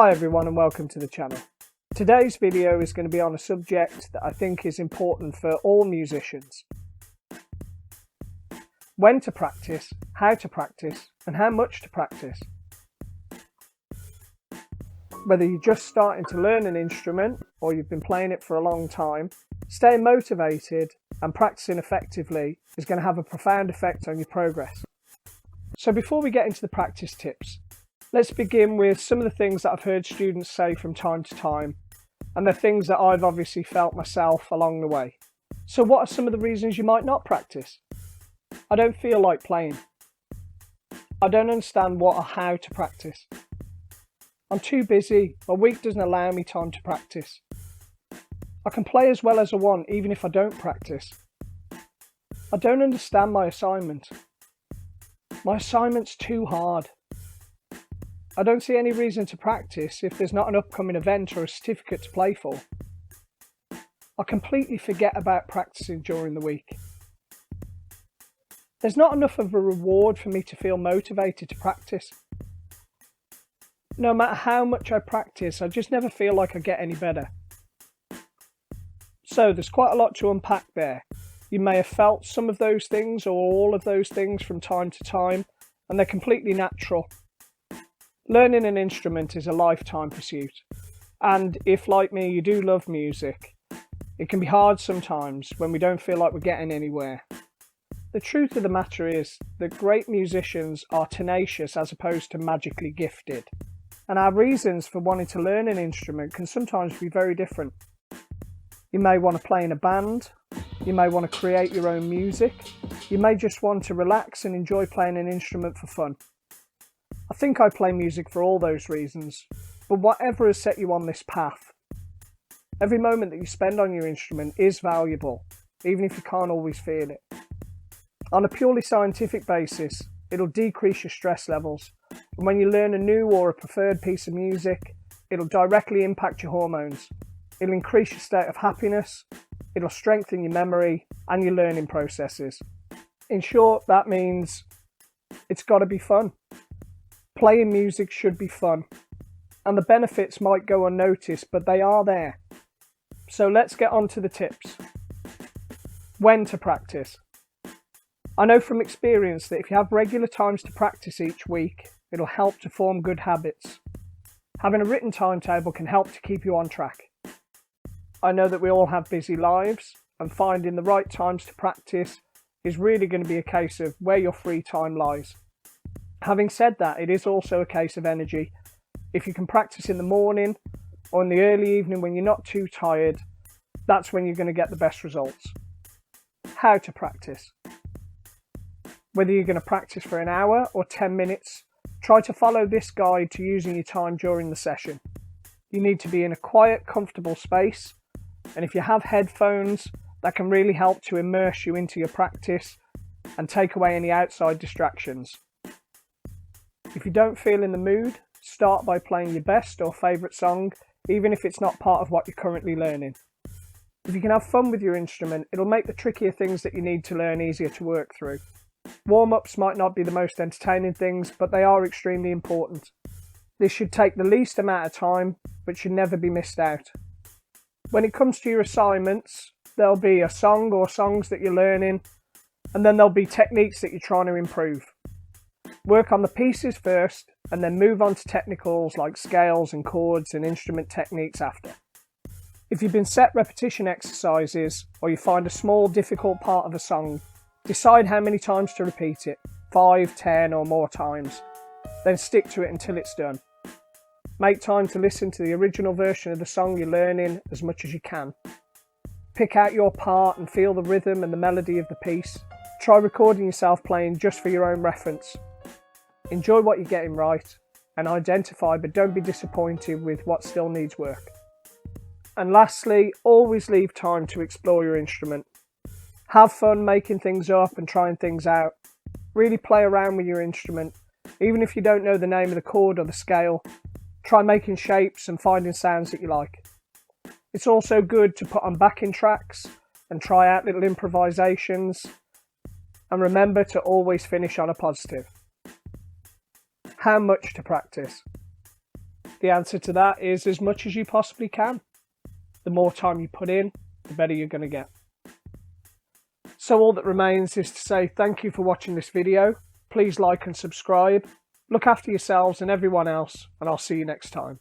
Hi everyone and welcome to the channel. Today's video is going to be on a subject that I think is important for all musicians. When to practice, how to practice, and how much to practice. Whether you're just starting to learn an instrument or you've been playing it for a long time, staying motivated and practicing effectively is going to have a profound effect on your progress. So before we get into the practice tips, let's begin with some of the things that I've heard students say from time to time, and the things that I've obviously felt myself along the way. So what are some of the reasons you might not practice? I don't feel like playing. I don't understand what or how to practice. I'm too busy. My week doesn't allow me time to practice. I can play as well as I want even if I don't practice. I don't understand my assignment. My assignment's too hard. I don't see any reason to practice if there's not an upcoming event or a certificate to play for. I completely forget about practicing during the week. There's not enough of a reward for me to feel motivated to practice. No matter how much I practice, I just never feel like I get any better. So there's quite a lot to unpack there. You may have felt some of those things or all of those things from time to time, and they're completely natural. Learning an instrument is a lifetime pursuit, and if, like me, you do love music, it can be hard sometimes when we don't feel like we're getting anywhere. The truth of the matter is that great musicians are tenacious as opposed to magically gifted, and our reasons for wanting to learn an instrument can sometimes be very different. You may want to play in a band, you may want to create your own music, you may just want to relax and enjoy playing an instrument for fun. I think I play music for all those reasons, but whatever has set you on this path, every moment that you spend on your instrument is valuable, even if you can't always feel it. On a purely scientific basis, it'll decrease your stress levels, and when you learn a new or a preferred piece of music, it'll directly impact your hormones. It'll increase your state of happiness, it'll strengthen your memory and your learning processes. In short, that means it's got to be fun. Playing music should be fun, and the benefits might go unnoticed, but they are there. So let's get on to the tips. When to practice. I know from experience that if you have regular times to practice each week, it'll help to form good habits. Having a written timetable can help to keep you on track. I know that we all have busy lives, and finding the right times to practice is really going to be a case of where your free time lies. Having said that, it is also a case of energy. If you can practice in the morning or in the early evening when you're not too tired, that's when you're going to get the best results. How to practice. Whether you're going to practice for an hour or 10 minutes, try to follow this guide to using your time during the session. You need to be in a quiet, comfortable space, and if you have headphones, that can really help to immerse you into your practice and take away any outside distractions. If you don't feel in the mood, start by playing your best or favourite song, even if it's not part of what you're currently learning. If you can have fun with your instrument, it'll make the trickier things that you need to learn easier to work through. Warm-ups might not be the most entertaining things, but they are extremely important. This should take the least amount of time, but should never be missed out. When it comes to your assignments, there'll be a song or songs that you're learning, and then there'll be techniques that you're trying to improve. Work on the pieces first, and then move on to technicals like scales and chords and instrument techniques after. If you've been set repetition exercises, or you find a small difficult part of a song, decide how many times to repeat it, 5, 10 or more times. Then stick to it until it's done. Make time to listen to the original version of the song you're learning as much as you can. Pick out your part and feel the rhythm and the melody of the piece. Try recording yourself playing just for your own reference. Enjoy what you're getting right and identify, but don't be disappointed with what still needs work. And lastly, always leave time to explore your instrument. Have fun making things up and trying things out. Really play around with your instrument. Even if you don't know the name of the chord or the scale, try making shapes and finding sounds that you like. It's also good to put on backing tracks and try out little improvisations. And remember to always finish on a positive. How much to practice? The answer to that is as much as you possibly can. The more time you put in, the better you're going to get. So all that remains is to say thank you for watching this video. Please like and subscribe. Look after yourselves and everyone else, and I'll see you next time.